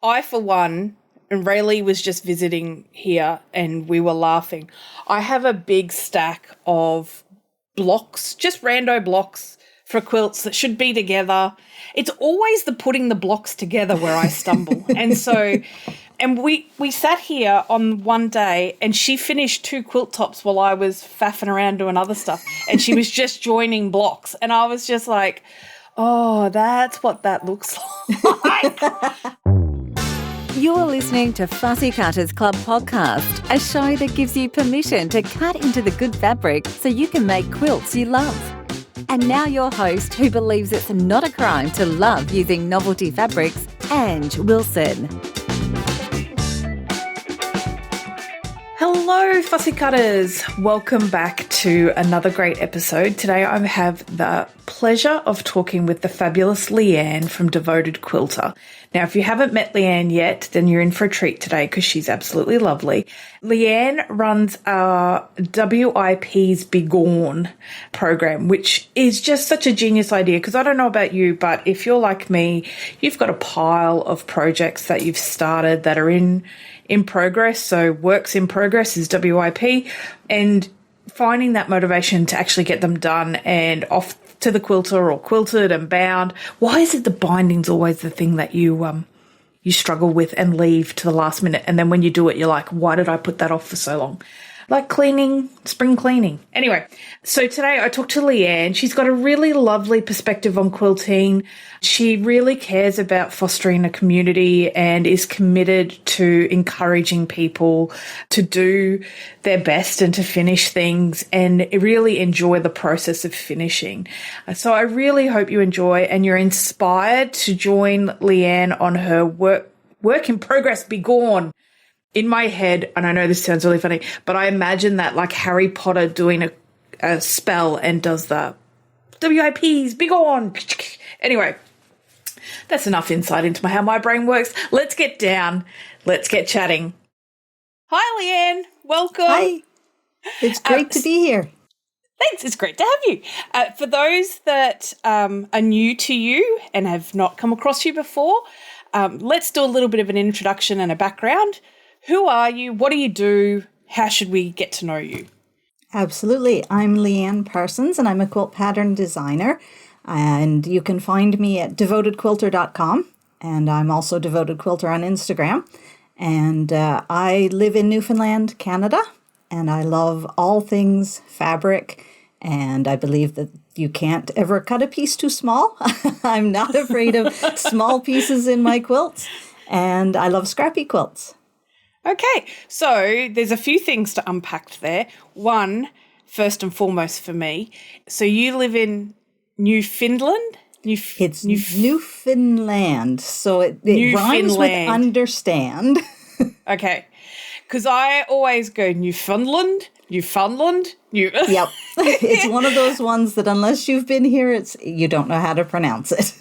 I, for one, and Rayleigh was just visiting here and we were laughing. I have a big stack of blocks, just rando blocks for quilts that should be together. It's always the putting the blocks together where I stumble. And we sat here on one day and she finished 2 quilt tops while I was faffing around doing other stuff. And she was just joining blocks. And I was just like, oh, that's what that looks like. You're listening to Fussy Cutters Club podcast, a show that gives you permission to cut into the good fabric so you can make quilts you love. And now your host, who believes it's not a crime to love using novelty fabrics, Ange Wilson. Hello, Fussy Cutters. Welcome back to another great episode. Today I have the pleasure of talking with the fabulous Leanne from Devoted Quilter. Now, if you haven't met Leanne yet, then you're in for a treat today because she's absolutely lovely. Leanne runs our WIP's Begone program, which is just such a genius idea because I don't know about you, but if you're like me, you've got a pile of projects that you've started that are in progress. So works in progress is WIP, and finding that motivation to actually get them done and off to the quilter or quilted and bound. Why is it the binding's always the thing that you struggle with and leave to the last minute? And then when you do it, you're like, why did I put that off for so long? Like cleaning, spring cleaning. Anyway, so today I talked to Leanne. She's got a really lovely perspective on quilting. She really cares about fostering a community and is committed to encouraging people to do their best and to finish things and really enjoy the process of finishing. So I really hope you enjoy and you're inspired to join Leanne on her work in progress Begone. In my head, and I know this sounds really funny, but I imagine that like Harry Potter doing a spell and does the WIPs, Begone. Anyway, that's enough insight into how my brain works. Let's get down. Let's get chatting. Hi, Leanne. Welcome. Hi. It's great to be here. Thanks. It's great to have you. For those that are new to you and have not come across you before, let's do a little bit of an introduction and a background. Who are you? What do you do? How should we get to know you? Absolutely. I'm Leanne Parsons, and I'm a quilt pattern designer. And you can find me at devotedquilter.com. And I'm also Devoted Quilter on Instagram. And I live in Newfoundland, Canada. And I love all things fabric. And I believe that you can't ever cut a piece too small. I'm not afraid of small pieces in my quilts. And I love scrappy quilts. Okay, so there's a few things to unpack there. One, first and foremost for me, so you live in Newfoundland? It's Newfoundland, so it rhymes with understand. Okay, because I always go Newfoundland. Yep, it's one of those ones that unless you've been here, you don't know how to pronounce it.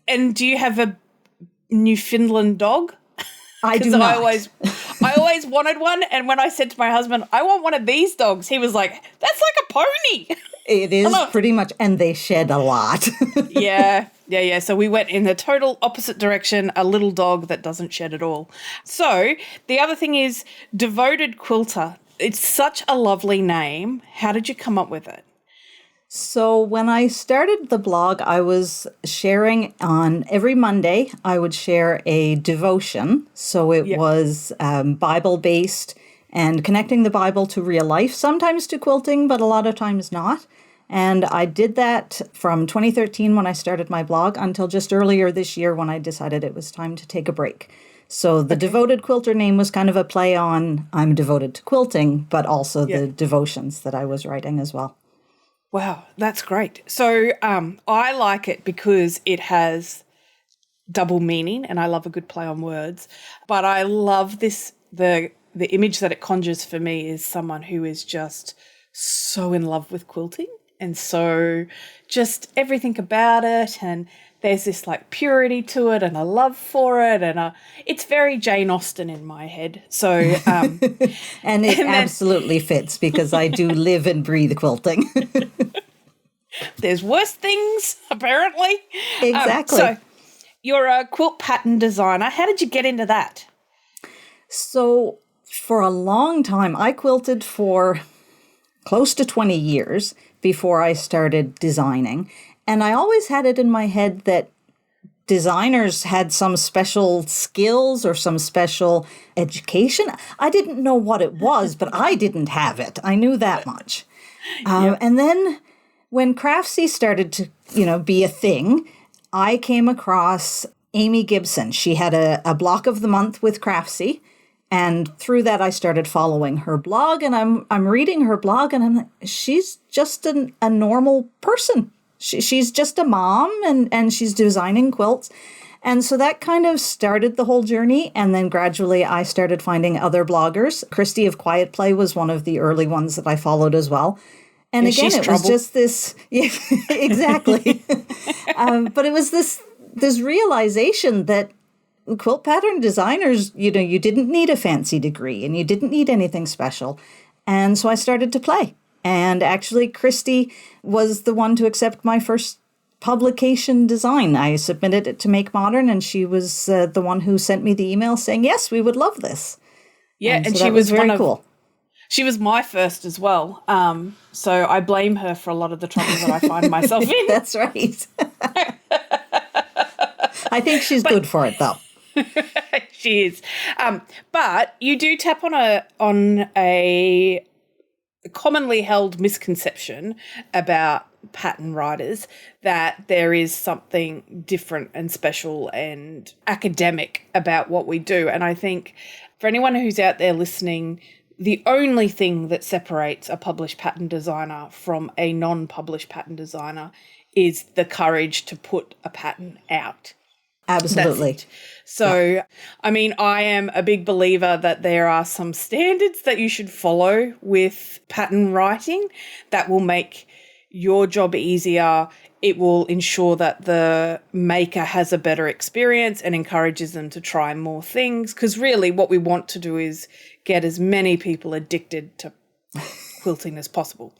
And do you have a Newfoundland dog? I do not. I always wanted one, and when I said to my husband, I want one of these dogs, he was like, that's like a pony. It is pretty much, and they shed a lot. Yeah. So we went in the total opposite direction, a little dog that doesn't shed at all. So the other thing is Devoted Quilter. It's such a lovely name. How did you come up with it? So when I started the blog, I was sharing on every Monday, I would share a devotion. So it was Bible-based and connecting the Bible to real life, sometimes to quilting, but a lot of times not. And I did that from 2013 when I started my blog until just earlier this year when I decided it was time to take a break. So the Devoted Quilter name was kind of a play on I'm devoted to quilting, but also the devotions that I was writing as well. Wow, that's great. So I like it because it has double meaning and I love a good play on words. But I love the image that it conjures for me is someone who is just so in love with quilting and so just everything about it, and there's this like purity to it and a love for it, and it's very Jane Austen in my head. So and it absolutely fits because I do live and breathe quilting. There's worse things, apparently. Exactly. So you're a quilt pattern designer. How did you get into that? So for a long time, I quilted for close to 20 years before I started designing. And I always had it in my head that designers had some special skills or some special education. I didn't know what it was, but I didn't have it. I knew that much. And then when Craftsy started to, be a thing, I came across Amy Gibson. She had a block of the month with Craftsy. And through that, I started following her blog, and I'm reading her blog, and I'm like, she's just a normal person. She's just a mom, and she's designing quilts. And so that kind of started the whole journey. And then gradually I started finding other bloggers. Christy of Quiet Play was one of the early ones that I followed as well. And again, it was just this, yeah, exactly. But it was this realization that quilt pattern designers, you didn't need a fancy degree and you didn't need anything special. And so I started to play. And actually, Christy was the one to accept my first publication design. I submitted it to Make Modern, and she was the one who sent me the email saying, yes, we would love this. Yeah, and so she was very cool. She was my first as well. So I blame her for a lot of the trouble that I find myself in. That's right. I think she's good for it, though. She is. But you do tap on a commonly held misconception about pattern writers, that there is something different and special and academic about what we do. And I think for anyone who's out there listening, the only thing that separates a published pattern designer from a non-published pattern designer is the courage to put a pattern out. Absolutely. So, yeah. I mean, I am a big believer that there are some standards that you should follow with pattern writing that will make your job easier. It will ensure that the maker has a better experience and encourages them to try more things. Because really what we want to do is get as many people addicted to quilting as possible.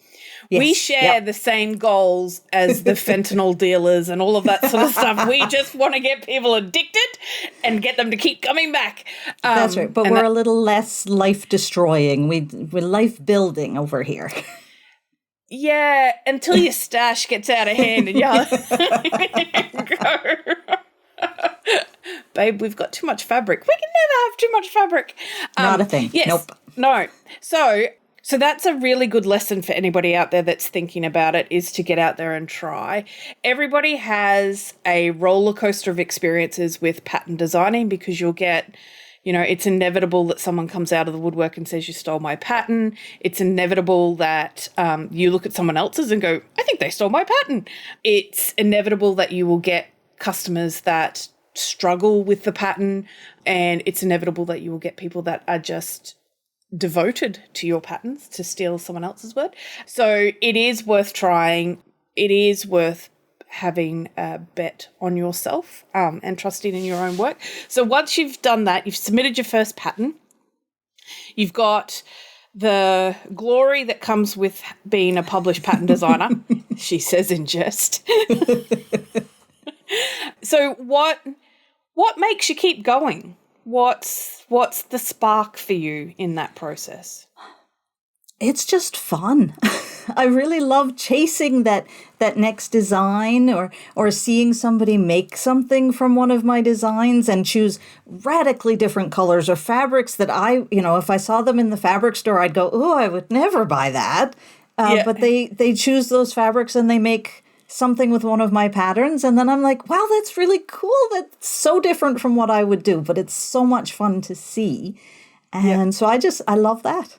Yes, we share the same goals as the fentanyl dealers and all of that sort of stuff. We just want to get people addicted and get them to keep coming back. That's right. But we're a little less life-destroying. We're life-building over here. Yeah, until your stash gets out of hand and you're babe, we've got too much fabric. We can never have too much fabric. Not a thing. Yes, nope. No. So that's a really good lesson for anybody out there that's thinking about it, is to get out there and try. Everybody has a roller coaster of experiences with pattern designing, because you'll get, it's inevitable that someone comes out of the woodwork and says you stole my pattern. It's inevitable that you look at someone else's and go, I think they stole my pattern. It's inevitable that you will get customers that struggle with the pattern, and it's inevitable that you will get people that are just devoted to your patterns, to steal someone else's word. So it is worth trying. It is worth having a bet on yourself and trusting in your own work. So once you've done that, you've submitted your first pattern, you've got the glory that comes with being a published pattern designer, she says in jest. So what makes you keep going? What's the spark for you in that process? It's just fun. I really love chasing that next design, or seeing somebody make something from one of my designs and choose radically different colors or fabrics that if I saw them in the fabric store, I'd go, oh, I would never buy that. But they choose those fabrics and they make something with one of my patterns, and then I'm like, wow, that's really cool. That's so different from what I would do, but it's so much fun to see. And so I love that.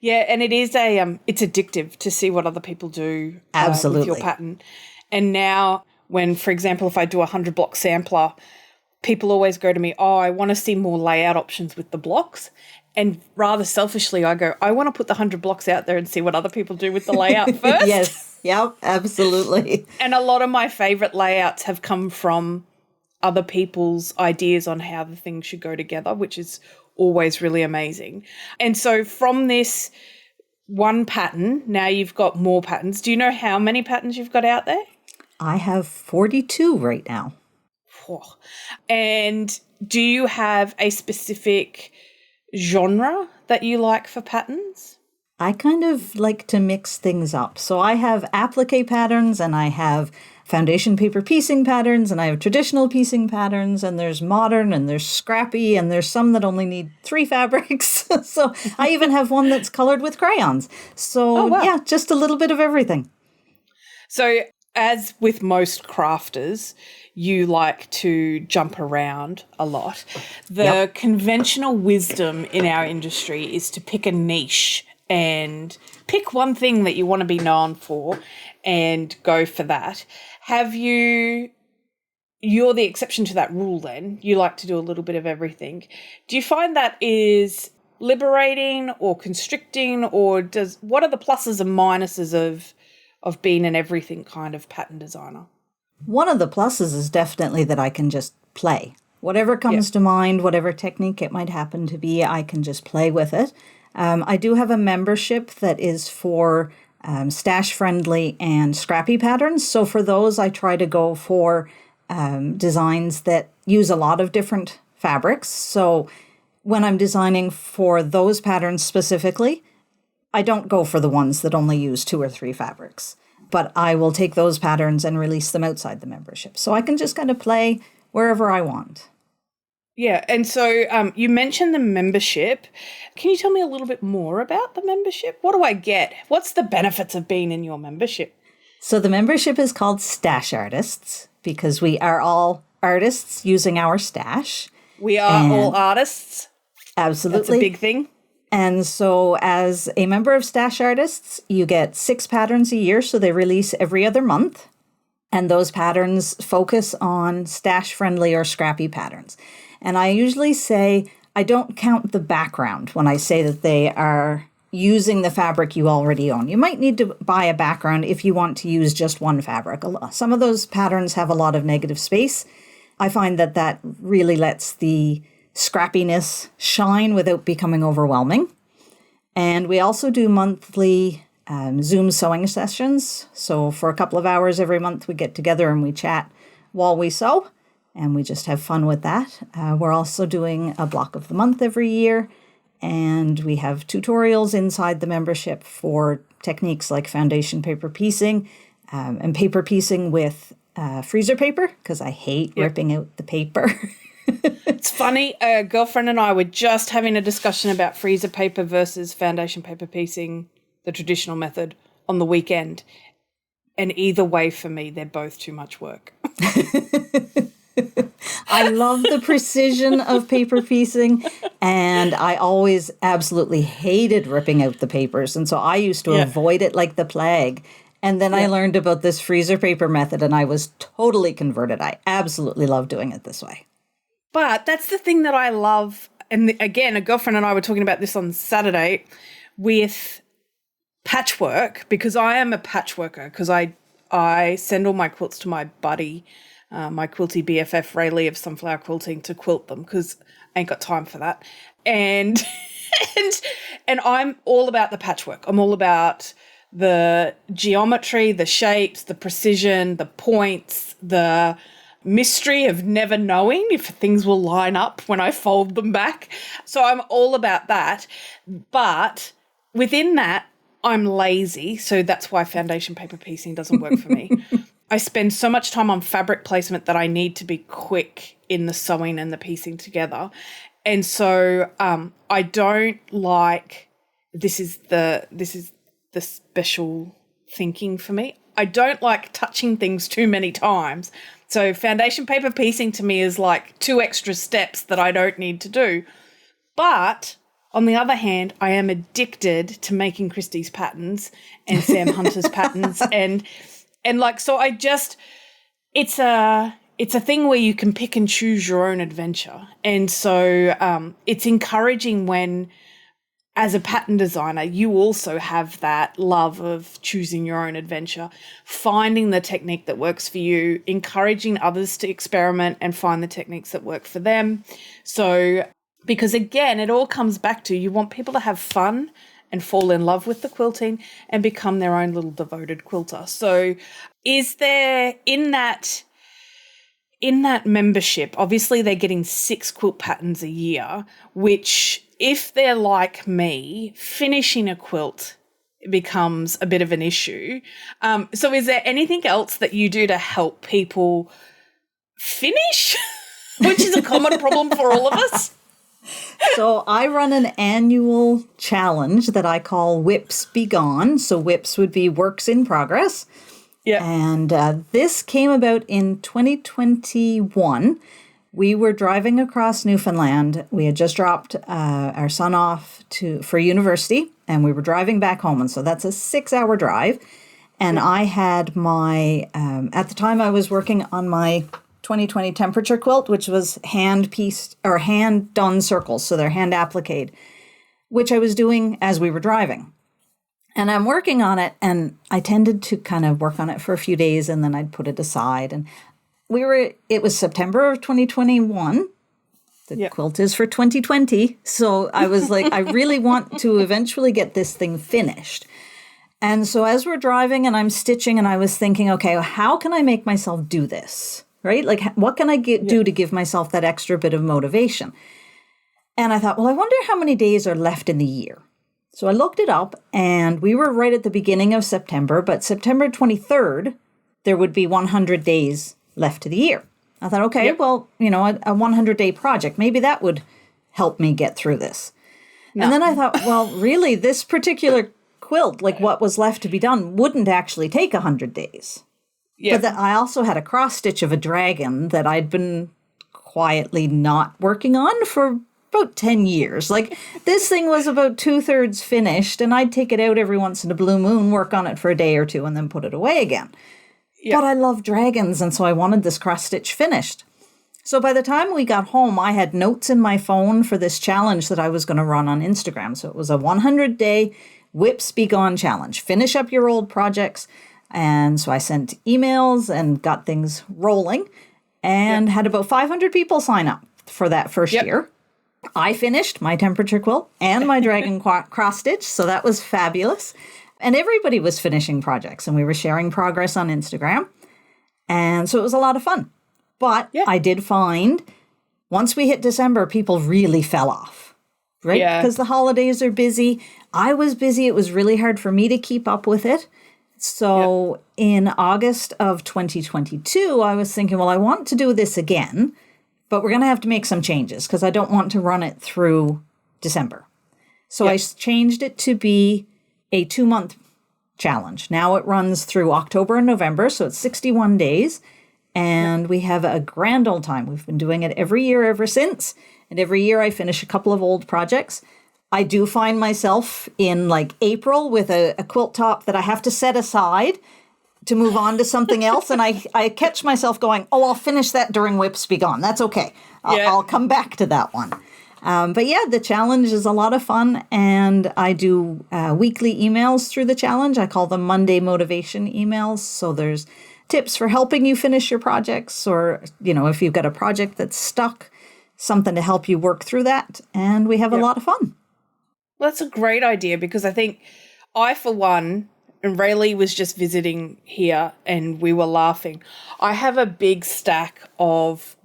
Yeah, and it is it's addictive to see what other people do Absolutely. With your pattern. And now when, for example, if I do a 100-block sampler, people always go to me, oh, I want to see more layout options with the blocks. And rather selfishly, I go, I want to put the 100 blocks out there and see what other people do with the layout first. Yes. Yep, absolutely. And a lot of my favourite layouts have come from other people's ideas on how the things should go together, which is always really amazing. And so from this one pattern, now you've got more patterns. Do you know how many patterns you've got out there? I have 42 right now. And do you have a specific genre that you like for patterns? I kind of like to mix things up. So I have applique patterns, and I have foundation paper piecing patterns, and I have traditional piecing patterns, and there's modern, and there's scrappy, and there's some that only need 3 fabrics. So I even have one that's colored with crayons. So yeah, just a little bit of everything. So as with most crafters, you like to jump around a lot. The conventional wisdom in our industry is to pick a niche and pick one thing that you want to be known for and go for that. You're the exception to that rule then. You like to do a little bit of everything. Do you find that is liberating or constricting, or what are the pluses and minuses of being an everything kind of pattern designer? One of the pluses is definitely that I can just play. Whatever comes to mind, whatever technique it might happen to be, I can just play with it. I do have a membership that is for stash-friendly and scrappy patterns. So for those, I try to go for designs that use a lot of different fabrics. So when I'm designing for those patterns specifically, I don't go for the ones that only use 2 or 3 fabrics, but I will take those patterns and release them outside the membership. So I can just kind of play wherever I want. Yeah, and so you mentioned the membership. Can you tell me a little bit more about the membership? What do I get? What's the benefits of being in your membership? So the membership is called Stash Artists because we are all artists using our stash. We are all artists. Absolutely. That's a big thing. And so as a member of Stash Artists, you get 6 patterns a year, so they release every other month. And those patterns focus on stash-friendly or scrappy patterns. And I usually say I don't count the background when I say that they are using the fabric you already own. You might need to buy a background if you want to use just one fabric. Some of those patterns have a lot of negative space. I find that really lets the scrappiness shine without becoming overwhelming. And we also do monthly Zoom sewing sessions. So for a couple of hours every month, we get together and we chat while we sew. And we just have fun with that. We're also doing a block of the month every year. And we have tutorials inside the membership for techniques like foundation paper piecing and paper piecing with freezer paper, because I hate ripping out the paper. It's funny, a girlfriend and I were just having a discussion about freezer paper versus foundation paper piecing, the traditional method, on the weekend. And either way, for me, they're both too much work. I love the precision of paper piecing, and I always absolutely hated ripping out the papers. And so I used to avoid it like the plague. And then I learned about this freezer paper method, and I was totally converted. I absolutely love doing it this way. But that's the thing that I love. And again, a girlfriend and I were talking about this on Saturday with patchwork, because I am a patchworker, because I send all my quilts to my buddy, my quilty BFF, Rayleigh of Sunflower Quilting, to quilt them, because I ain't got time for that. And and I'm all about the patchwork. I'm all about the geometry, the shapes, the precision, the points, the mystery of never knowing if things will line up when I fold them back. So I'm all about that. But within that, I'm lazy. So that's why foundation paper piecing doesn't work for me. I spend so much time on fabric placement that I need to be quick in the sewing and the piecing together. And so I don't like, this is the special thinking for me. I don't like touching things too many times. So foundation paper piecing to me is like 2 extra steps that I don't need to do. But on the other hand, I am addicted to making Christie's patterns and Sam Hunter's patterns. And like, so I just, it's a thing where you can pick and choose your own adventure. And so it's encouraging when, as a pattern designer, you also have that love of choosing your own adventure, finding the technique that works for you, encouraging others to experiment and find the techniques that work for them. So, because again, it all comes back to, you want people to have fun and fall in love with the quilting and become their own little devoted quilter. So is there, in that in that membership, obviously they're getting 6 quilt patterns a year, which if they're like me, finishing a quilt becomes a bit of an issue. So is there anything else that you do to help people finish, which is a common problem for all of us? So I run an annual challenge that I call Whips Be Gone. So whips would be works in progress. Yeah. And this came about in 2021. We were driving across Newfoundland. We had just dropped our son off for university, and we were driving back home. And so that's a 6-hour drive. And I had my, at the time I was working on my 2020 temperature quilt, which was hand-pieced or hand-done circles. So they're hand appliqued, which I was doing as we were driving. And I'm working on it, and I tended to kind of work on it for a few days, and then I'd put it aside. And it was September of 2021. The quilt is for 2020. So I was like, I really want to eventually get this thing finished. And so as we're driving and I'm stitching, and I was thinking, okay, how can I make myself do this? Right? Like, what can I do to give myself that extra bit of motivation? And I thought, well, I wonder how many days are left in the year. So I looked it up, and we were right at the beginning of September, but September 23rd, there would be 100 days left to the year. I thought, okay, well, a 100-day project, maybe that would help me get through this. No. And then I thought, well, really, this particular quilt, like what was left to be done, wouldn't actually take 100 days. Yeah. But I also had a cross stitch of a dragon that I'd been quietly not working on for about 10 years. Like, this thing was about 2/3 finished, and I'd take it out every once in a blue moon, work on it for a day or two, and then put it away again. But I love dragons, and so I wanted this cross stitch finished. So by the time we got home, I had notes in my phone for this challenge that I was going to run on Instagram. So it was a 100-day Whips Be Gone challenge. Finish up your old projects. And so I sent emails and got things rolling, and had about 500 people sign up for that first year. I finished my temperature quilt and my dragon cross stitch, so that was fabulous. And everybody was finishing projects, and we were sharing progress on Instagram. And so it was a lot of fun. But I did find once we hit December, people really fell off, right? Because the holidays are busy. I was busy. It was really hard for me to keep up with it. So in August of 2022, I was thinking, well, I want to do this again, but we're going to have to make some changes because I don't want to run it through December. So I changed it to be a 2-month challenge. Now it runs through October and November, so it's 61 days, and we have a grand old time. We've been doing it every year ever since, and every year I finish a couple of old projects. I do find myself in like April with a quilt top that I have to set aside to move on to something else. And I catch myself going, oh, I'll finish that during Whips Be Gone. That's okay. I'll come back to that one. But yeah, the challenge is a lot of fun. And I do weekly emails through the challenge. I call them Monday motivation emails. So there's tips for helping you finish your projects, or, if you've got a project that's stuck, something to help you work through that. And we have a lot of fun. Well, that's a great idea, because I think I, for one, and Rayleigh was just visiting here and we were laughing. I have a big stack of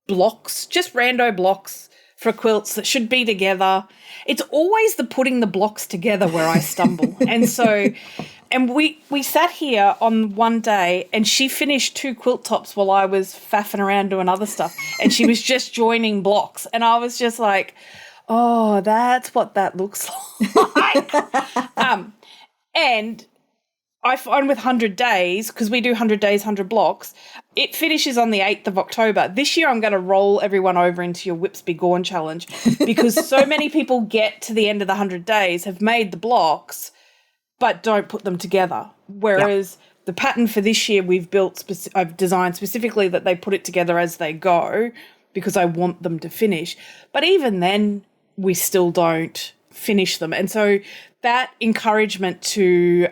blocks, just rando blocks for quilts that should be together. It's always the putting the blocks together where I stumble. And we sat here on one day, and she finished 2 quilt tops while I was faffing around doing other stuff. And she was just joining blocks. And I was just like, oh, that's what that looks like. And I find with 100 days, because we do 100 days, 100 blocks, it finishes on the 8th of October. This year I'm going to roll everyone over into your Whips Be Gone challenge, because so many people get to the end of the 100 days, have made the blocks, but don't put them together. Whereas the pattern for this year I've designed specifically that they put it together as they go, because I want them to finish. But even then, we still don't finish them. And so that encouragement to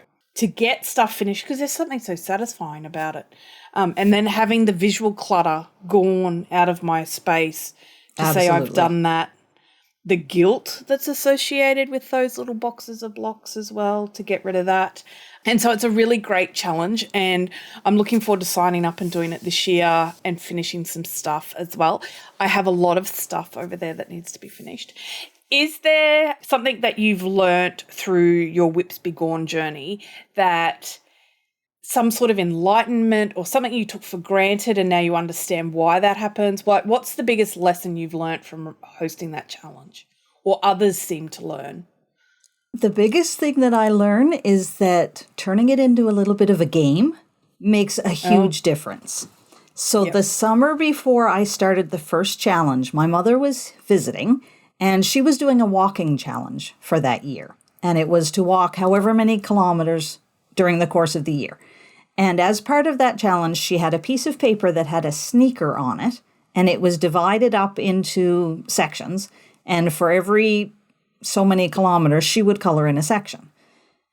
get stuff finished, because there's something so satisfying about it. And then having the visual clutter gone out of my space to say I've done that. The guilt that's associated with those little boxes of blocks as well, to get rid of that. And so it's a really great challenge, and I'm looking forward to signing up and doing it this year and finishing some stuff as well. I have a lot of stuff over there that needs to be finished. Is there something that you've learnt through your Whips Be Gone journey, that some sort of enlightenment or something you took for granted and now you understand why that happens? What's the biggest lesson you've learnt from hosting that challenge, or others seem to learn? The biggest thing that I learn is that turning it into a little bit of a game makes a huge difference. So the summer before I started the first challenge, my mother was visiting and she was doing a walking challenge for that year. And it was to walk however many kilometers during the course of the year. And as part of that challenge, she had a piece of paper that had a sneaker on it, and it was divided up into sections. And for every so many kilometers, she would color in a section.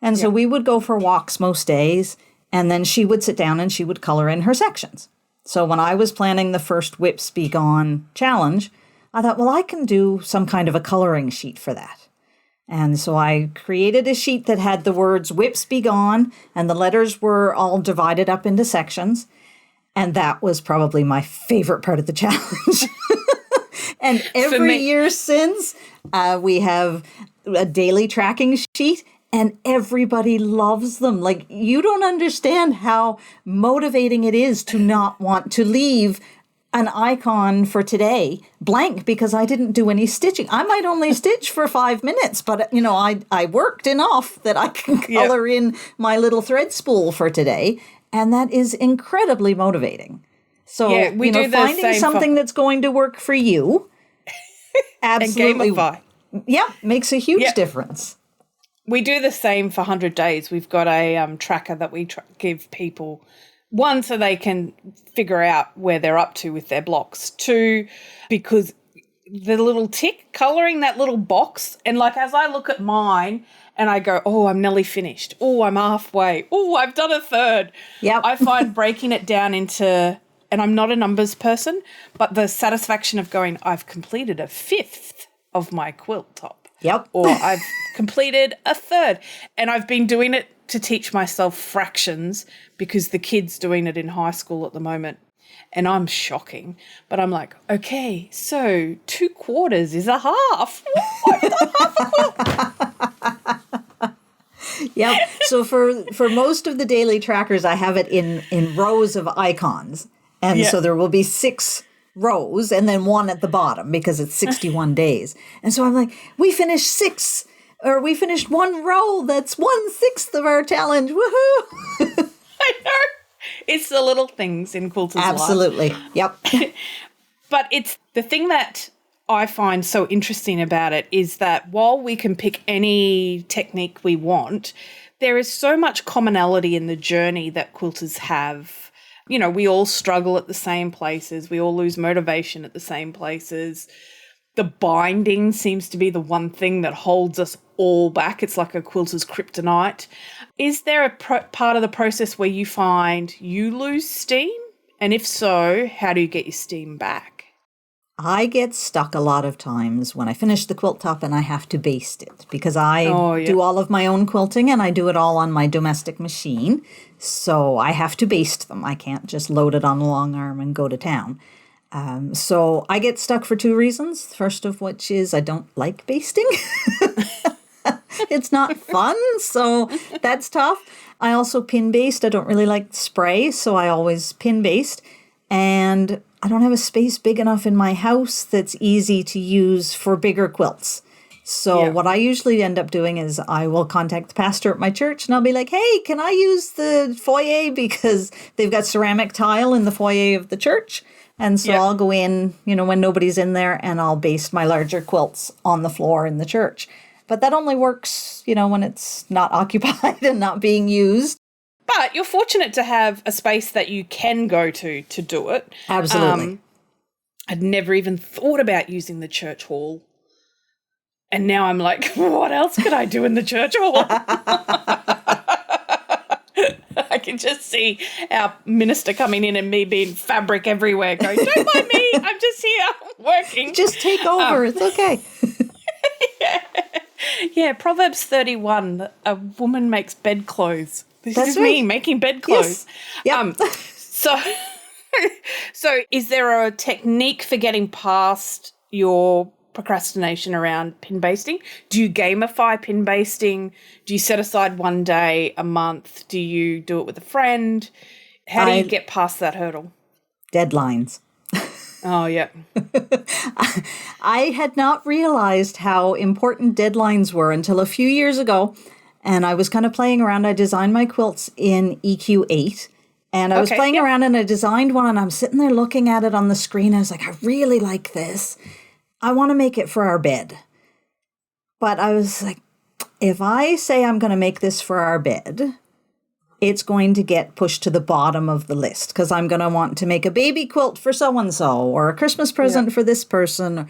And so we would go for walks most days, and then she would sit down and she would color in her sections. So when I was planning the first Whips Be Gone challenge, I thought, well, I can do some kind of a coloring sheet for that. And so I created a sheet that had the words Whips Be Gone, and the letters were all divided up into sections. And that was probably my favorite part of the challenge. And every year since, we have a daily tracking sheet, and everybody loves them. Like, you don't understand how motivating it is to not want to leave an icon for today blank because I didn't do any stitching. I might only stitch for 5 minutes, but, I worked enough that I can color in my little thread spool for today. And that is incredibly motivating. So, finding something that's going to work for you, absolutely. And gamify. Yeah, makes a huge difference. We do the same for 100 Days. We've got a tracker that we give people. One, so they can figure out where they're up to with their blocks. Two, because the little tick, colouring that little box, and like as I look at mine and I go, oh, I'm nearly finished. Oh, I'm halfway. Oh, I've done a third. Yep. I find breaking it down into, and I'm not a numbers person, but the satisfaction of going, I've completed a fifth of my quilt top. Yep. Or I've completed a third. And I've been doing it to teach myself fractions because the kid's doing it in high school at the moment. And I'm shocking. But I'm like, okay, so 2/4 is a half. I've done half a quilt. Yep. So for most of the daily trackers, I have it in rows of icons. And so there will be 6 rows and then 1 at the bottom because it's 61 days. And so I'm like, we finished 1 row. That's 1/6 of our challenge. Woohoo! I know. It's the little things in quilters' life. Absolutely. Yep. But it's the thing that I find so interesting about it is that while we can pick any technique we want, there is so much commonality in the journey that quilters have. You know, we all struggle at the same places. We all lose motivation at the same places. The binding seems to be the one thing that holds us all back. It's like a quilter's kryptonite. Is there a part of the process where you find you lose steam? And if so, how do you get your steam back? I get stuck a lot of times when I finish the quilt top and I have to baste it because I do all of my own quilting and I do it all on my domestic machine. So I have to baste them. I can't just load it on a long arm and go to town. So I get stuck for 2 reasons. First of which is I don't like basting. It's not fun, so that's tough. I also pin baste. I don't really like spray, so I always pin baste. And I don't have a space big enough in my house that's easy to use for bigger quilts. So what I usually end up doing is I will contact the pastor at my church and I'll be like, hey, can I use the foyer? Because they've got ceramic tile in the foyer of the church. And so I'll go in, when nobody's in there, and I'll baste my larger quilts on the floor in the church. But that only works, when it's not occupied and not being used. But you're fortunate to have a space that you can go to do it. Absolutely. I'd never even thought about using the church hall. And now I'm like, what else could I do in the church hall? I can just see our minister coming in and me being fabric everywhere going, don't mind me, I'm just here working. Just take over, it's okay. Yeah, Proverbs 31, a woman makes bedclothes This That's is right. me making bedclothes. Yes. Yep. So is there a technique for getting past your procrastination around pin basting? Do you gamify pin basting? Do you set aside one day a month? Do you do it with a friend? How do you get past that hurdle? Deadlines. Oh, yeah. I had not realized how important deadlines were until a few years ago. And I was kind of playing around. I designed my quilts in EQ8. And I was playing around and I designed one and I'm sitting there looking at it on the screen. I was like, I really like this. I want to make it for our bed. But I was like, if I say I'm going to make this for our bed, it's going to get pushed to the bottom of the list because I'm going to want to make a baby quilt for so-and-so or a Christmas present for this person.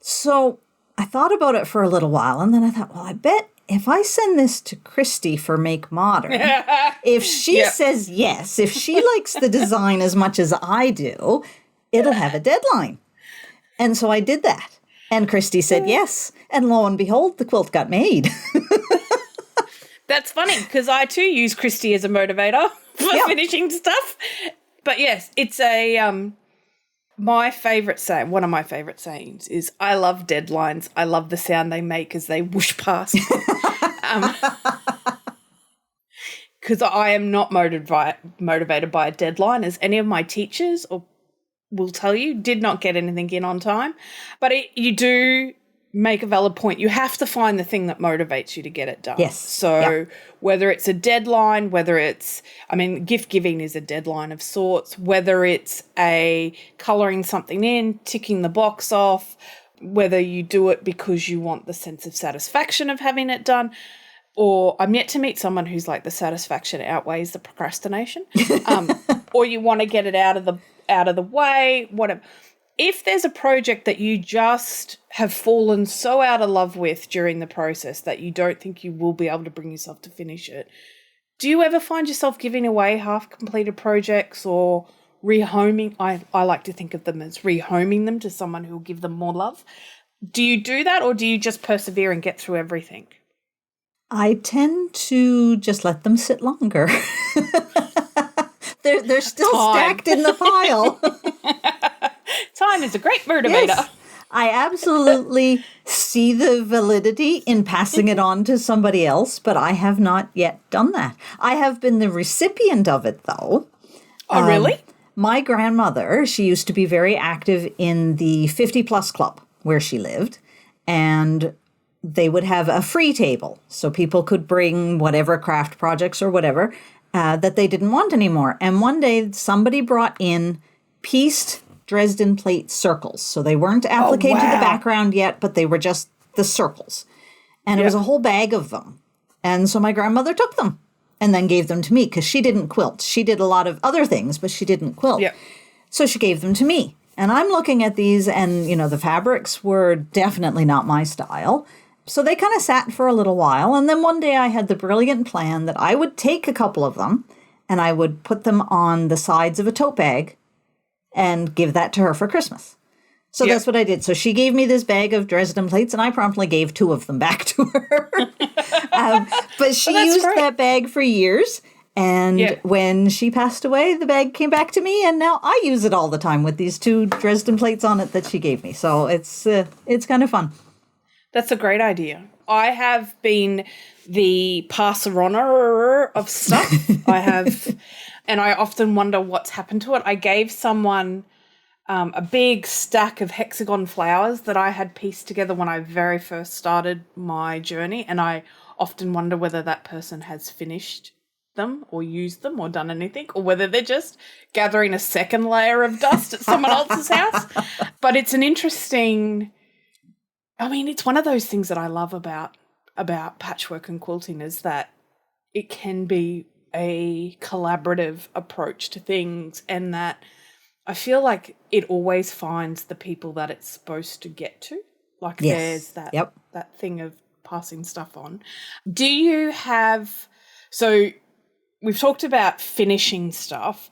So I thought about it for a little while and then I thought, well, I bet if I send this to Christy for Make Modern, if she says yes, if she likes the design as much as I do, it'll have a deadline. And so I did that. And Christy said yes. And lo and behold, the quilt got made. That's funny because I too use Christy as a motivator for finishing stuff. But yes, it's my favourite saying, one of my favourite sayings is, I love deadlines. I love the sound they make as they whoosh past. Because I am not motivated by a deadline, as any of my teachers will tell you, did not get anything in on time. But you do make a valid point. You have to find the thing that motivates you to get it done. Yes. So whether it's a deadline, whether it's, gift giving is a deadline of sorts, whether it's colouring something in, ticking the box off, whether you do it because you want the sense of satisfaction of having it done, or I'm yet to meet someone who's like the satisfaction outweighs the procrastination, or you want to get it out of the way, whatever. If there's a project that you just have fallen so out of love with during the process that you don't think you will be able to bring yourself to finish it, do you ever find yourself giving away half-completed projects or rehoming? I like to think of them as rehoming them to someone who will give them more love. Do you do that or do you just persevere and get through everything? I tend to just let them sit longer. They're still stacked in the pile. Time is a great motivator. Yes, I absolutely see the validity in passing it on to somebody else, but I have not yet done that. I have been the recipient of it, though. Oh, really? My grandmother, she used to be very active in the 50-plus club where she lived, and they would have a free table, so people could bring whatever craft projects or whatever that they didn't want anymore. And one day, somebody brought in pieced Dresden plate circles. So they weren't appliqued to the background yet, but they were just the circles. And it was a whole bag of them. And so my grandmother took them and then gave them to me because she didn't quilt. She did a lot of other things, but she didn't quilt. Yep. So she gave them to me. And I'm looking at these and, the fabrics were definitely not my style. So they kind of sat for a little while. And then one day I had the brilliant plan that I would take a couple of them and I would put them on the sides of a tote bag and give that to her for Christmas. So that's what I did. So she gave me this bag of Dresden plates, and I promptly gave 2 of them back to her. But she used that bag for years, and when she passed away, the bag came back to me, and now I use it all the time with these 2 Dresden plates on it that she gave me. So it's kind of fun. That's a great idea. I have been the passer-oner of stuff. And I often wonder what's happened to it. I gave someone a big stack of hexagon flowers that I had pieced together when I very first started my journey, and I often wonder whether that person has finished them or used them or done anything, or whether they're just gathering a second layer of dust at someone else's house. But it's an interesting... it's one of those things that I love about patchwork and quilting is that it can be a collaborative approach to things, and that I feel like it always finds the people that it's supposed to get to. Like there's that thing of passing stuff on. Do you have, so we've talked about finishing stuff.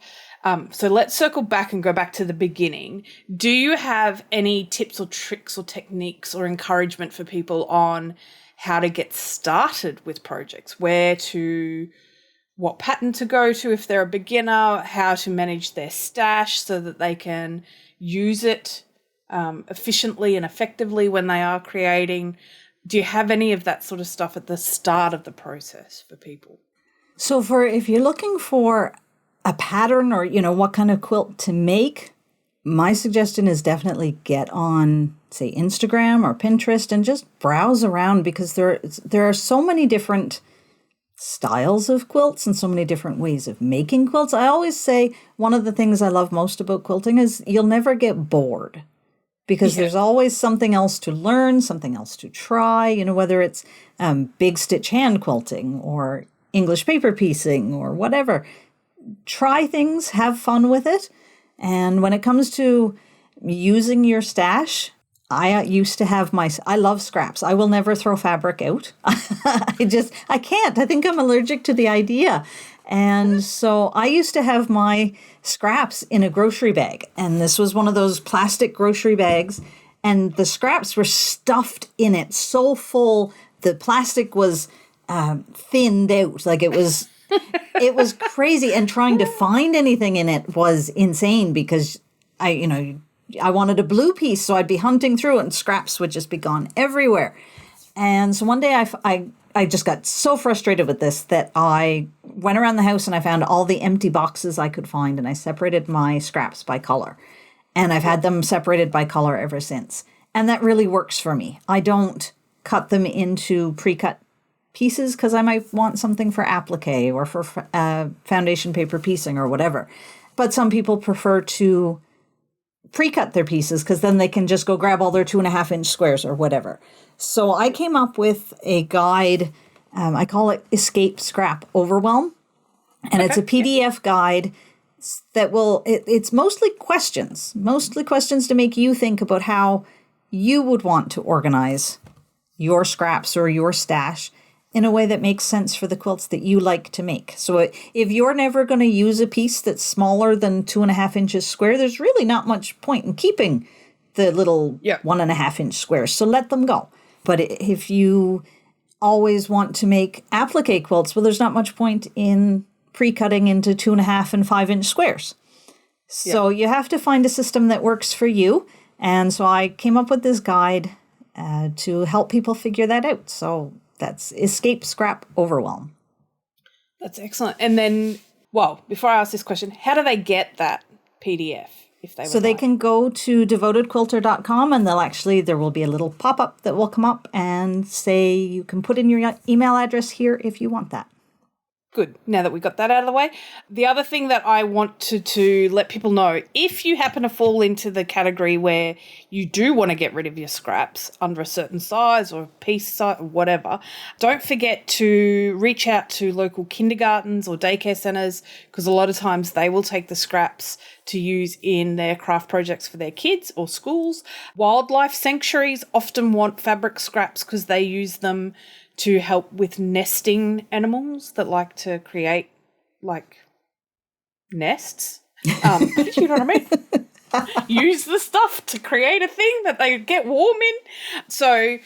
So let's circle back and go back to the beginning. Do you have any tips or tricks or techniques or encouragement for people on how to get started with projects, where to what pattern to go to if they're a beginner, how to manage their stash so that they can use it efficiently and effectively when they are creating. Do you have any of that sort of stuff at the start of the process for people? So if you're looking for a pattern or, what kind of quilt to make, my suggestion is definitely get on, say, Instagram or Pinterest and just browse around, because there are so many different styles of quilts and so many different ways of making quilts. I always say one of the things I love most about quilting is you'll never get bored, because there's always something else to learn, something else to try, whether it's big stitch hand quilting or English paper piecing or whatever. Try things, have fun with it. And when it comes to using your stash, I used to have I love scraps. I will never throw fabric out. I can't. I think I'm allergic to the idea. And so I used to have my scraps in a grocery bag. And this was one of those plastic grocery bags. And the scraps were stuffed in it so full. The plastic was thinned out. Like it was crazy. And trying to find anything in it was insane, because I wanted a blue piece, so I'd be hunting through it and scraps would just be gone everywhere. And so one day I just got so frustrated with this that I went around the house and I found all the empty boxes I could find, and I separated my scraps by color. And I've had them separated by color ever since. And that really works for me. I don't cut them into pre-cut pieces because I might want something for applique or for foundation paper piecing or whatever. But some people prefer to pre-cut their pieces because then they can just go grab all their 2.5-inch squares or whatever. So I came up with a guide. I call it Escape Scrap Overwhelm. And it's a PDF guide that it's mostly questions to make you think about how you would want to organize your scraps or your stash in a way that makes sense for the quilts that you like to make. So if you're never going to use a piece that's smaller than 2.5 inches square, there's really not much point in keeping the little 1.5-inch squares. So let them go. But if you always want to make applique quilts, well, there's not much point in pre-cutting into 2.5 and 5-inch squares. So you have to find a system that works for you. And so I came up with this guide to help people figure that out. So that's Escape Scrap Overwhelm. That's excellent. And then, before I ask this question, how do they get that PDF if they would they can go to devotedquilter.com, and there will be a little pop-up that will come up and say you can put in your email address here if you want that. Good. Now that we got that out of the way. The other thing that I want to let people know, if you happen to fall into the category where you do want to get rid of your scraps under a certain size or piece size or whatever, don't forget to reach out to local kindergartens or daycare centres, because a lot of times they will take the scraps to use in their craft projects for their kids or schools. Wildlife sanctuaries often want fabric scraps because they use them to help with nesting animals that like to create nests. You know what I mean? Use the stuff to create a thing that they get warm in. So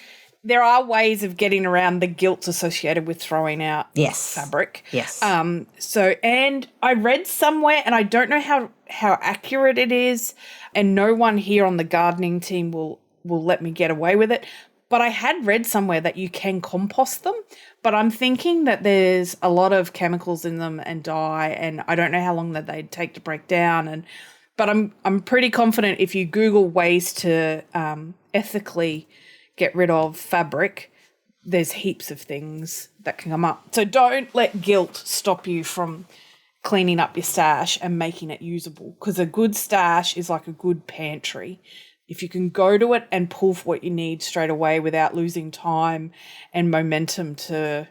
there are ways of getting around the guilt associated with throwing out fabric. Yes. And I read somewhere, and I don't know how accurate it is, and no one here on the gardening team will let me get away with it, but I had read somewhere that you can compost them, but I'm thinking that there's a lot of chemicals in them and dye, and I don't know how long that they'd take to break down. But I'm pretty confident if you Google ways to ethically get rid of fabric, there's heaps of things that can come up. So don't let guilt stop you from cleaning up your stash and making it usable, because a good stash is like a good pantry. If you can go to it and pull for what you need straight away without losing time and momentum to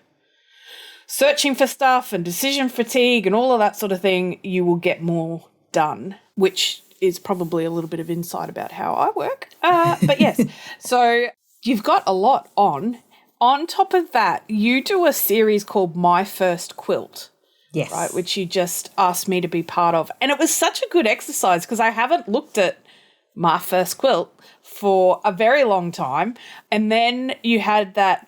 searching for stuff and decision fatigue and all of that sort of thing, you will get more done, which is probably a little bit of insight about how I work. But yes, so you've got a lot on. On top of that, you do a series called My First Quilt. Yes. Right, which you just asked me to be part of. And it was such a good exercise because I haven't looked at my first quilt for a very long time. And then you had that,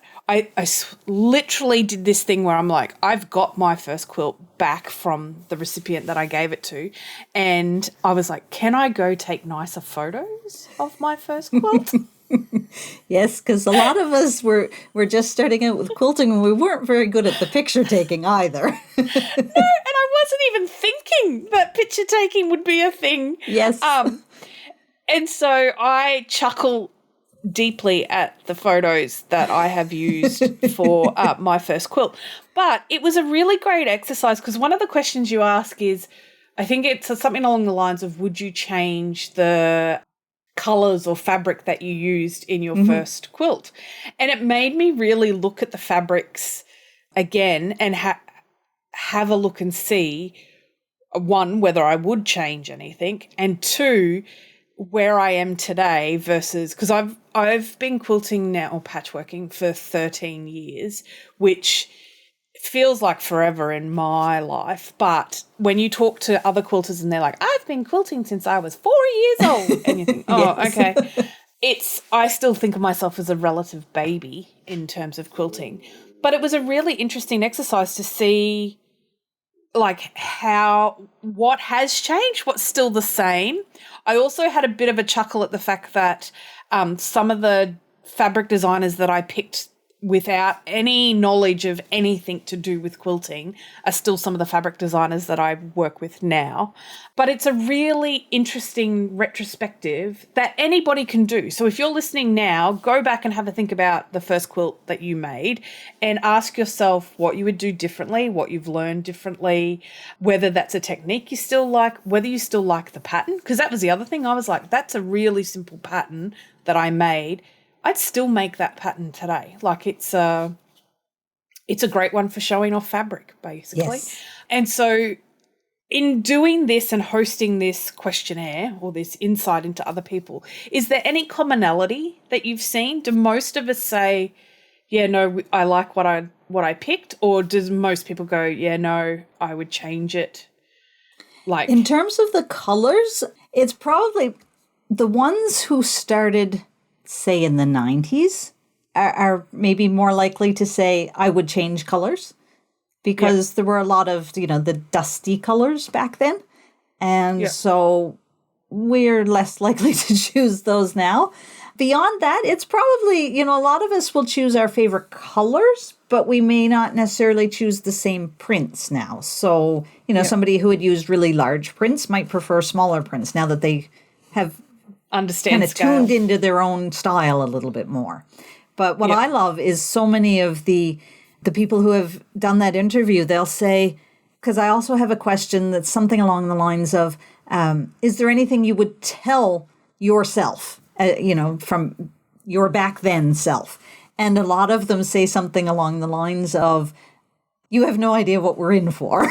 literally did this thing where I'm like, I've got my first quilt back from the recipient that I gave it to. And I was like, can I go take nicer photos of my first quilt? Yes, because a lot of us were just starting out with quilting and we weren't very good at the picture taking either. No, and I wasn't even thinking that picture taking would be a thing. Yes. And so I chuckle deeply at the photos that I have used for my first quilt. But it was a really great exercise because one of the questions you ask is, I think it's something along the lines of, would you change the colours or fabric that you used in your first quilt? And it made me really look at the fabrics again and have a look and see, one, whether I would change anything, and two, where I am today versus, because I've been quilting now or patchworking for 13 years, which feels like forever in my life. But when you talk to other quilters and they're like, I've been quilting since I was 4 years old, and you think, oh, Yes. okay. I still think of myself as a relative baby in terms of quilting. But it was a really interesting exercise to see like what has changed, what's still the same. I also had a bit of a chuckle at the fact that some of the fabric designers that I picked without any knowledge of anything to do with quilting are still some of the fabric designers that I work with now. But it's a really interesting retrospective that anybody can do. So if you're listening now, go back and have a think about the first quilt that you made and ask yourself what you would do differently, what you've learned differently, whether that's a technique you still like, whether you still like the pattern. Because that was the other thing. I was like, that's a really simple pattern that I made. I'd still make that pattern today. Like it's a great one for showing off fabric, basically. Yes. And so in doing this and hosting this questionnaire or this insight into other people, is there any commonality that you've seen? Do most of us say, yeah, no, I like what I picked? Or does most people go, yeah, no, I would change it? Like, in terms of the colors, it's probably the ones who started, say, in the 90s are maybe more likely to say, I would change colors, because there were a lot of, the dusty colors back then. And so we're less likely to choose those now. Beyond that, it's probably, a lot of us will choose our favorite colors, but we may not necessarily choose the same prints now. So, somebody who had used really large prints might prefer smaller prints now that they have understand kind of scale. tuned into their own style a little bit more. But what I love is so many of the people who have done that interview, they'll say, because I also have a question that's something along the lines of, is there anything you would tell yourself, from your back then self? And a lot of them say something along the lines of, you have no idea what we're in for.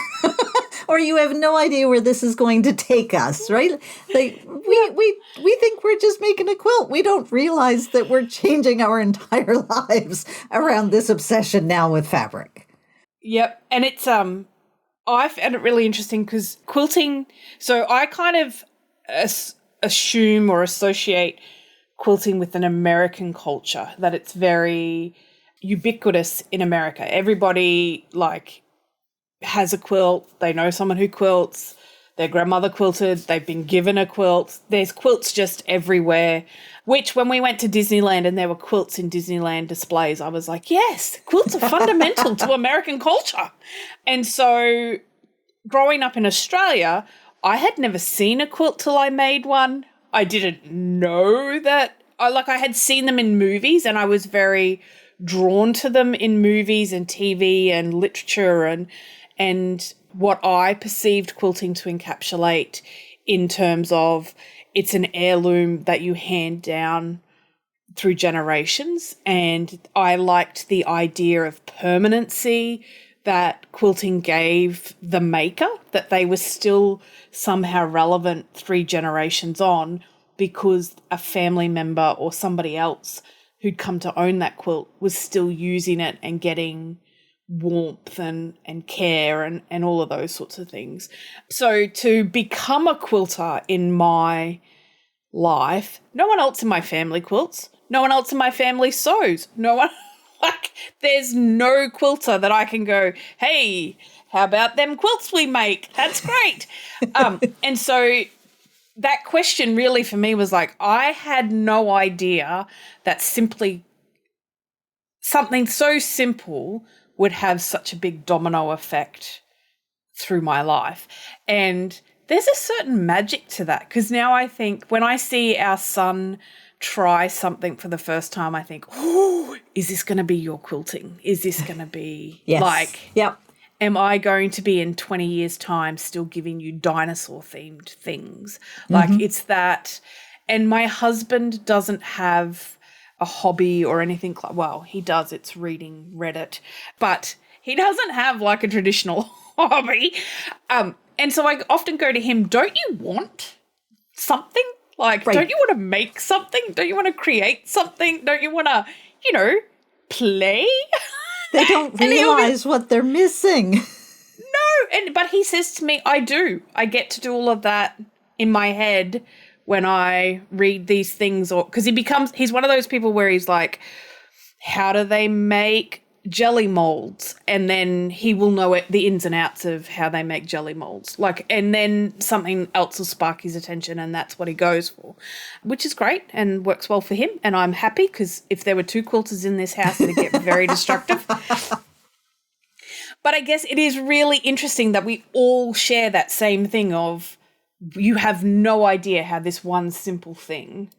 Or you have no idea where this is going to take us, right? Like we think we're just making a quilt. We don't realize that we're changing our entire lives around this obsession now with fabric. Yep. And it's I found it really interesting because quilting, so I kind of assume or associate quilting with an American culture, that it's very ubiquitous in America. Everybody has a quilt, they know someone who quilts, their grandmother quilted, they've been given a quilt. There's quilts just everywhere, which when we went to Disneyland and there were quilts in Disneyland displays, I was like, yes, quilts are fundamental to American culture. And so growing up in Australia, I had never seen a quilt till I made one. I didn't know that. I had seen them in movies and I was very drawn to them in movies and TV and literature and what I perceived quilting to encapsulate in terms of it's an heirloom that you hand down through generations. And I liked the idea of permanency that quilting gave the maker, that they were still somehow relevant 3 generations on because a family member or somebody else who'd come to own that quilt was still using it and getting warmth and care and all of those sorts of things. So to become a quilter in my life, no one else in my family quilts. No one else in my family sews. No one, like, there's no quilter that I can go, hey, how about them quilts we make? That's great. And so that question really for me was like, I had no idea that simply something so simple would have such a big domino effect through my life. And there's a certain magic to that, because now I think when I see our son try something for the first time, I think, oh, is this going to be your quilting? Is this going to be like, yep. Am I going to be in 20 years' time still giving you dinosaur-themed things? Like it's that. And my husband doesn't have a hobby or anything like, well, he does. It's reading Reddit. But he doesn't have like a traditional hobby. And so I often go to him, don't you want something? Like, don't you want to make something? Don't you want to create something? Don't you want to, play? They don't realize what they're missing. No, but he says to me, I do. I get to do all of that in my head when I read these things, or because he's one of those people where he's like, how do they make jelly molds? And then he will know the ins and outs of how they make jelly molds. Like, and then something else will spark his attention, and that's what he goes for, which is great and works well for him. And I'm happy, because if there were two quilters in this house, it'd get very destructive. But I guess it is really interesting that we all share that same thing of, you have no idea how this one simple thing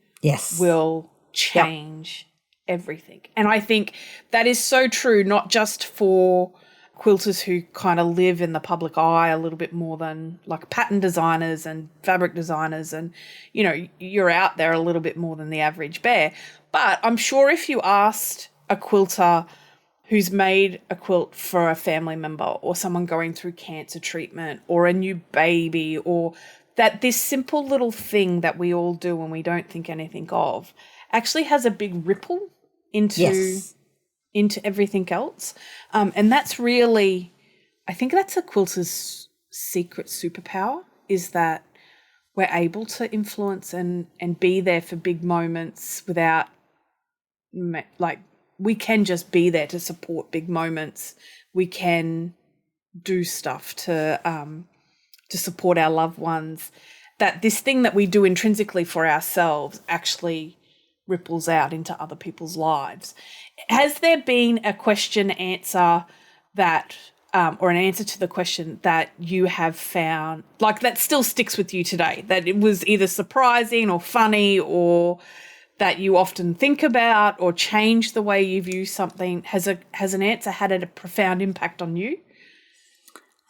will change everything. And I think that is so true, not just for quilters who kind of live in the public eye a little bit more than like pattern designers and fabric designers, and you're out there a little bit more than the average bear. But I'm sure if you asked a quilter who's made a quilt for a family member or someone going through cancer treatment or a new baby, or that this simple little thing that we all do and we don't think anything of actually has a big ripple into everything else. And that's really, I think that's a quilter's secret superpower, is that we're able to influence and be there for big moments without, like, we can just be there to support big moments. We can do stuff to support our loved ones. That this thing that we do intrinsically for ourselves actually ripples out into other people's lives. Has there been a question answer that, or an answer to the question that you have found, like, that still sticks with you today, that it was either surprising or funny, or that you often think about or change the way you view something? Has an answer had a profound impact on you?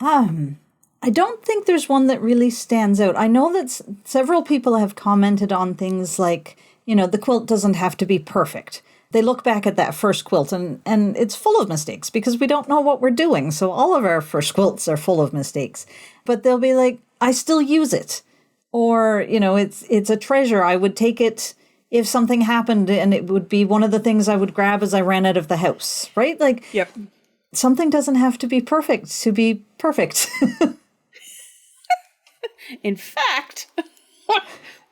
I don't think there's one that really stands out. I know that several people have commented on things like, the quilt doesn't have to be perfect. They look back at that first quilt and it's full of mistakes because we don't know what we're doing. So all of our first quilts are full of mistakes. But they'll be like, I still use it. Or, it's a treasure. I would take it if something happened, and it would be one of the things I would grab as I ran out of the house, right? Like, something doesn't have to be perfect to be perfect. In fact,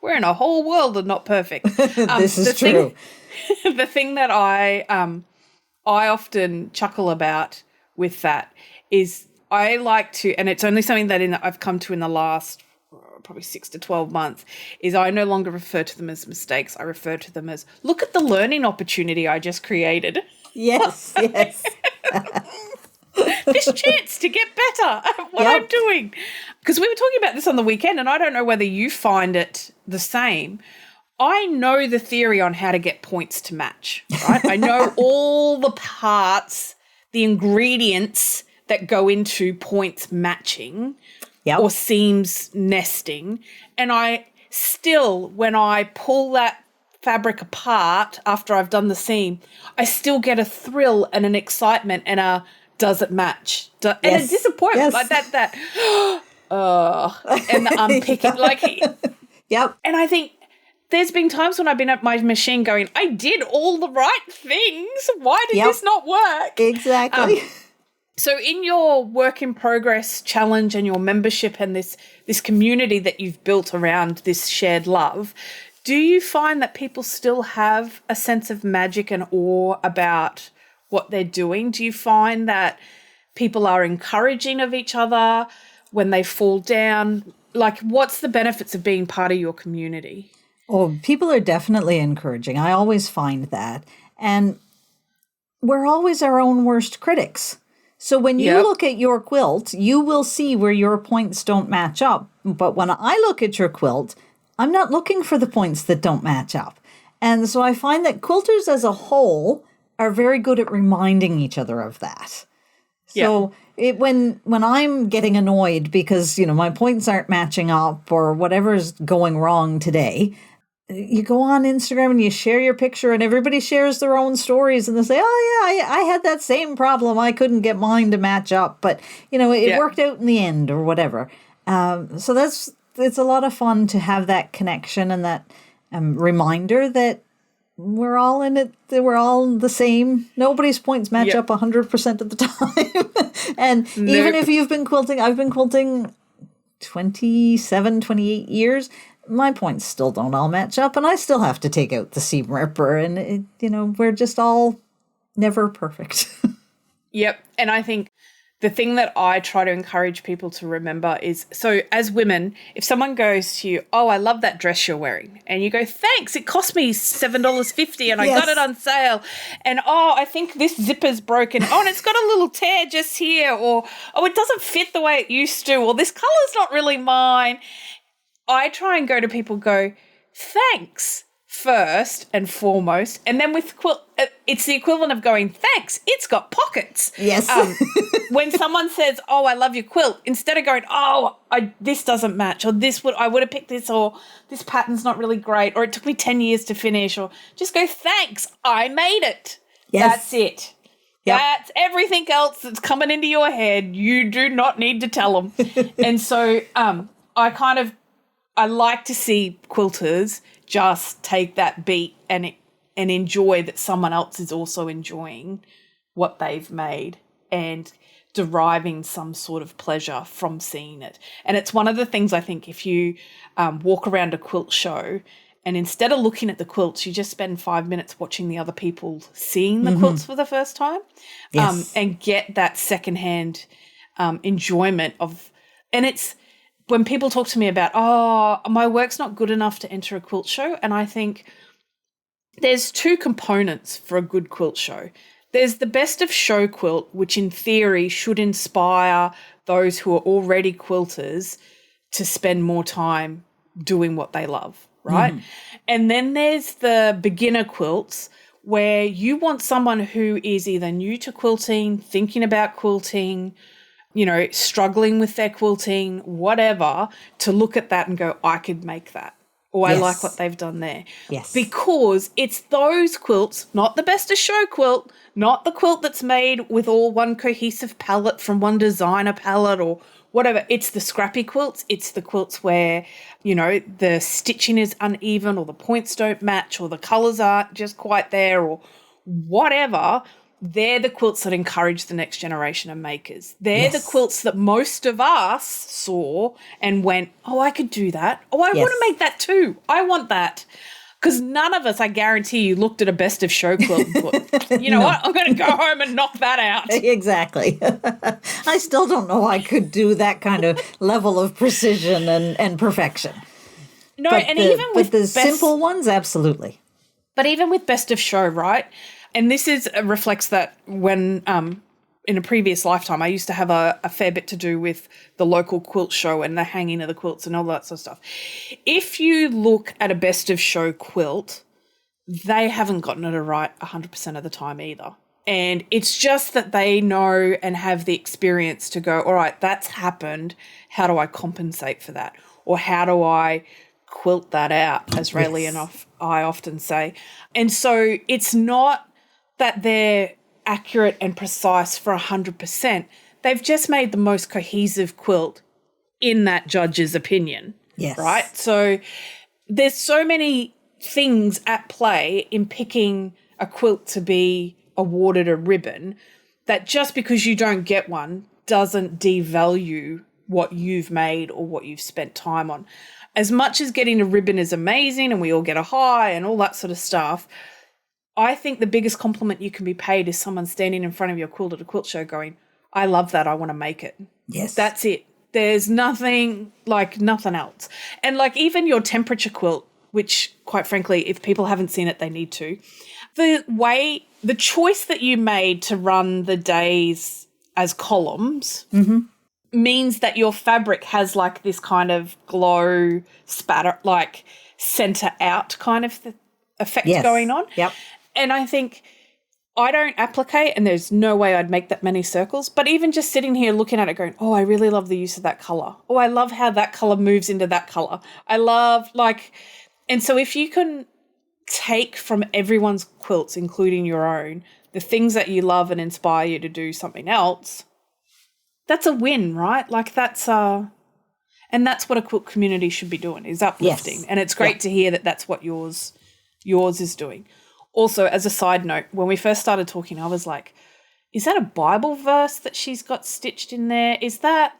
we're in a whole world of not perfect. This is true. The thing that I often chuckle about with that is I like to, and it's only something that I've come to in the last probably 6 to 12 months, is I no longer refer to them as mistakes. I refer to them as, look at the learning opportunity I just created. Yes. This chance to get better at what I'm doing. Because we were talking about this on the weekend, and I don't know whether you find it the same. I know the theory on how to get points to match, right? I know all the parts, the ingredients that go into points matching or seams nesting. And I still, when I pull that fabric apart after I've done the seam, I still get a thrill and an excitement and a, does it match? And a disappointment like that, and the unpicking, like, And I think there's been times when I've been at my machine going, I did all the right things. Why did this not work? Exactly. So in your work in progress challenge and your membership and this community that you've built around this shared love, Do you find that people still have a sense of magic and awe about what they're doing? Do you find that people are encouraging of each other when they fall down? Like, what's the benefits of being part of your community? Oh, people are definitely encouraging. I always find that. And we're always our own worst critics. So when you look at your quilt, you will see where your points don't match up. But when I look at your quilt, I'm not looking for the points that don't match up. And so I find that quilters as a whole are very good at reminding each other of that. So when I'm getting annoyed because, my points aren't matching up or whatever's going wrong today, you go on Instagram and you share your picture and everybody shares their own stories and they say, oh, yeah, I had that same problem. I couldn't get mine to match up, but, it worked out in the end or whatever. So it's a lot of fun to have that connection and that reminder that we're all in it. We're all the same. Nobody's points match up 100% of the time. And even if you've been quilting, I've been quilting 27, 28 years. My points still don't all match up, and I still have to take out the seam ripper, and we're just all never perfect. Yep. And I think the thing that I try to encourage people to remember is, so as women, if someone goes to you, oh, I love that dress you're wearing, and you go, thanks, it cost me $7.50 and I got it on sale, and oh, I think this zipper's broken, oh, and it's got a little tear just here, or oh, it doesn't fit the way it used to, or this colour's not really mine. I try and go to people, thanks first and foremost. And then with quilt, it's the equivalent of going, thanks, it's got pockets. Yes. When someone says, oh, I love your quilt, instead of going, oh, this doesn't match, or I would have picked this, or this pattern's not really great, or it took me 10 years to finish, or just go, thanks, I made it. Yes. That's it. Yep. That's everything else that's coming into your head. You do not need to tell them. And so I like to see quilters just take that beat and enjoy that someone else is also enjoying what they've made and deriving some sort of pleasure from seeing it. And it's one of the things, I think, if you walk around a quilt show and instead of looking at the quilts, you just spend 5 minutes watching the other people seeing the quilts for the first time, and get that secondhand enjoyment of, and it's, when people talk to me about, oh, my work's not good enough to enter a quilt show, and I think there's two components for a good quilt show. There's the best of show quilt, which in theory should inspire those who are already quilters to spend more time doing what they love, right? And then there's the beginner quilts, where you want someone who is either new to quilting, thinking about quilting, struggling with their quilting, whatever, to look at that and go, I could make that. Or I like what they've done there. Yes. Because it's those quilts, not the best of show quilt, not the quilt that's made with all one cohesive palette from one designer palette or whatever. It's the scrappy quilts. It's the quilts where, the stitching is uneven or the points don't match or the colours aren't just quite there or whatever. They're the quilts that encourage the next generation of makers. They're the quilts that most of us saw and went, oh, I could do that. Oh, I want to make that too. I want that. Because none of us, I guarantee you, looked at a best of show quilt and thought, you know what, I'm going to go home and knock that out. Exactly. I still don't know I could do that kind of level of precision and perfection. No, even with the simple ones, absolutely. But even with best of show, right? And this reflects that when in a previous lifetime, I used to have a fair bit to do with the local quilt show and the hanging of the quilts and all that sort of stuff. If you look at a best of show quilt, they haven't gotten it right 100% of the time either. And it's just that they know and have the experience to go, all right, that's happened. How do I compensate for that? Or how do I quilt that out, as Rayleigh and I often say. And so it's not that they're accurate and precise for 100%. They've just made the most cohesive quilt in that judge's opinion. Yes. Right? So there's so many things at play in picking a quilt to be awarded a ribbon that just because you don't get one doesn't devalue what you've made or what you've spent time on. as much as getting a ribbon is amazing and we all get a high and all that sort of stuff, I think the biggest compliment you can be paid is someone standing in front of your quilt at a quilt show going, I love that, I want to make it. Yes. That's it. There's nothing else. And like even your temperature quilt, which quite frankly, if people haven't seen it, they need to. The choice that you made to run the days as columns means that your fabric has like this kind of glow spatter, like center out kind of effect going on. Yep. And I think I don't applicate, and there's no way I'd make that many circles, but even just sitting here looking at it going, oh, I really love the use of that colour. Oh, I love how that colour moves into that colour. I love and so if you can take from everyone's quilts, including your own, the things that you love and inspire you to do something else, that's a win, right? Like and that's what a quilt community should be doing, is uplifting. Yes. And it's great to hear that that's what yours is doing. Also, as a side note, when we first started talking, I was like, is that a Bible verse that she's got stitched in there? That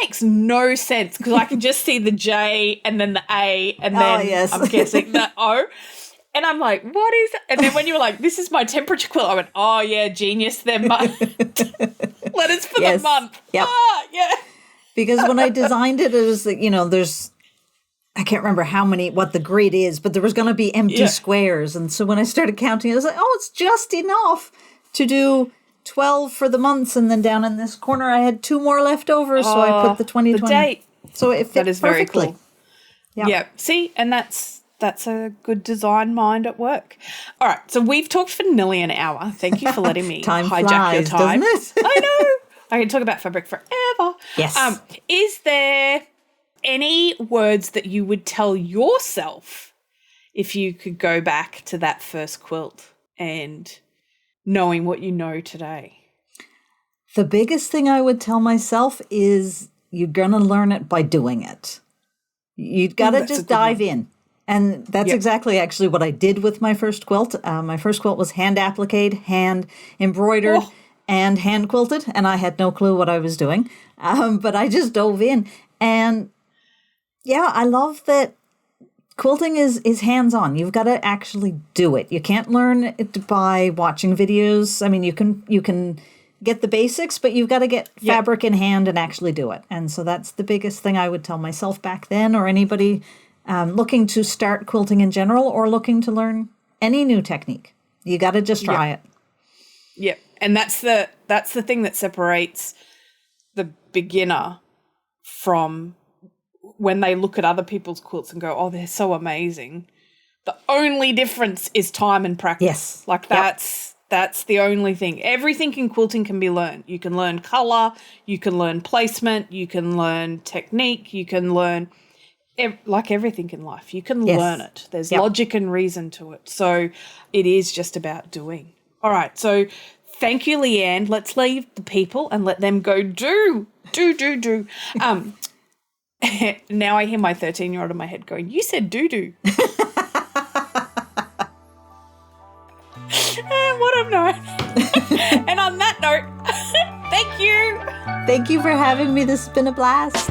makes no sense because I can just see the J and then the A and then I'm guessing the O. And I'm like, what is it? And then when you were like, this is my temperature quilt, I went, oh, yeah, genius, they're letters for the month. Yep. Yeah. Because when I designed it, it was like, there's, I can't remember what the grid is, but there was going to be empty squares. And so when I started counting, I was like, oh, it's just enough to do 12 for the months. And then down in this corner, I had 2 more left over. So I put the 2020. The date. So it fit that is perfectly. Very cool. Yeah. See, and that's a good design mind at work. All right. So we've talked for nearly an hour. Thank you for letting me hijack flies, your time. Doesn't it? I know. I can talk about fabric forever. Yes. Is there any words that you would tell yourself if you could go back to that first quilt and knowing what you know today? The biggest thing I would tell myself is you're going to learn it by doing it. You've got to just dive in. And that's exactly actually what I did with my first quilt. My first quilt was hand appliqued, hand embroidered, and hand quilted. And I had no clue what I was doing. But I just dove in. And yeah, I love that quilting is hands-on. You've got to actually do it. You can't learn it by watching videos. I mean, you can get the basics, but you've got to get fabric in hand and actually do it. And so that's the biggest thing I would tell myself back then, or anybody looking to start quilting in general or looking to learn any new technique. You got to just try it. Yep. And that's the thing that separates the beginner from when they look at other people's quilts and go, oh, they're so amazing. The only difference is time and practice. Yes. Like that's the only thing. Everything in quilting can be learned. You can learn colour, you can learn placement, you can learn technique, you can learn like everything in life. You can learn it. There's logic and reason to it. So it is just about doing. All right. So thank you, Leanne. Let's leave the people and let them go do. Now I hear my 13-year-old in my head going, you said doo-doo. What a note. And on that note, thank you. Thank you for having me. This has been a blast.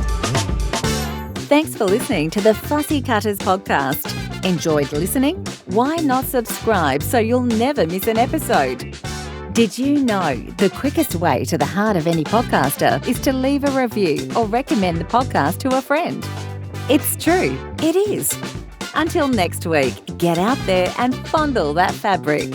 Thanks for listening to the Fussy Cutters podcast. Enjoyed listening? Why not subscribe so you'll never miss an episode? Did you know the quickest way to the heart of any podcaster is to leave a review or recommend the podcast to a friend? It's true. It is. Until next week, get out there and fondle that fabric.